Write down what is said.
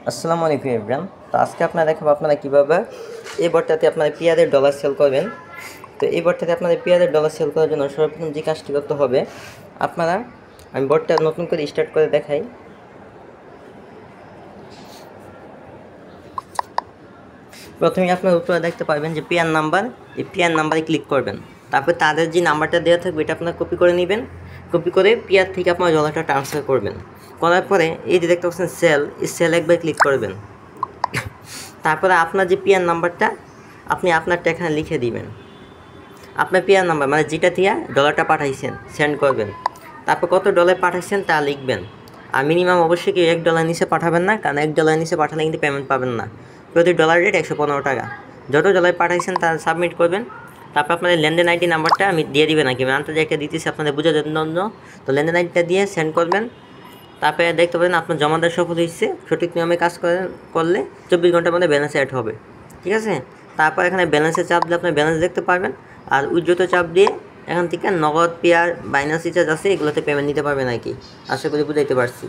আসসালামু আলাইকুম ইব্রাহিম। তো আজকে আপনারা দেখাবো আপনারা কীভাবে এই বটটাতে আপনারা পেয়ারের ডলার সেল করবেন। তো এই বটটাতে আপনাদের পেয়ারের ডলার সেল করার জন্য সর্বপ্রথম যে কাজটি করতে হবে, আপনারা আমি বটটা নতুন করে স্টার্ট করে দেখাই। প্রথমে আপনার উপরে দেখতে পাবেন যে পেয়ার নাম্বার, এই পেয়ার নাম্বারে ক্লিক করবেন। তারপর তাদের যে নাম্বারটা দেওয়া থাকবে এটা আপনারা কপি করে নেবেন। কপি করে পেয়ার থেকে আপনার ডলারটা ট্রান্সফার করবেন। করার পরে এই যে দেখতে পাচ্ছেন সেল, এই সেল একবার ক্লিক করবেন। তারপরে আপনার যে পেয়ার নাম্বারটা আপনি আপনারটা এখানে লিখে দিবেন। আপনার পেয়ার নাম্বার মানে যেটা দিয়ে ডলারটা পাঠাইছেন সেন্ড করবেন। তারপর কত ডলার পাঠাইছেন তা লিখবেন। আর মিনিমাম অবশ্যই কি $1 নিচে পাঠাবেন না, কারণ $1 নিচে পাঠালে কিন্তু পেমেন্ট পাবেন না। প্রতি ডলার রেট 115 টাকা। যত ডলার পাঠাইছেন তা সাবমিট করবেন। তারপর আপনাদের লেনদেন আইডি নাম্বারটা আমি দিয়ে দিবেন, নাকি আমি আন্তর্জাতিক একটা দিতেছি আপনাদের বোঝার জন্য। তো লেনদেন আইডিটা দিয়ে সেন্ড করবেন। তারপরে দেখতে পাবেন আপনার জমাদার সফল হয়েছে। সঠিক নিয়মে কাজ করলে 24 ঘন্টার মধ্যে ব্যালেন্স অ্যাড হবে। ঠিক আছে। তারপর এখানে ব্যালেন্সে চাপ দিলে আপনার ব্যালেন্স দেখতে পারবেন। আর উইথড্রতে চাপ দিয়ে এখান থেকে নগদ, পেয়ার, বাইনান্স রিচার্জ আছে, এগুলোতে পেমেন্ট নিতে পারবেন আর কি। আশা করি বুঝাইতে পারছি।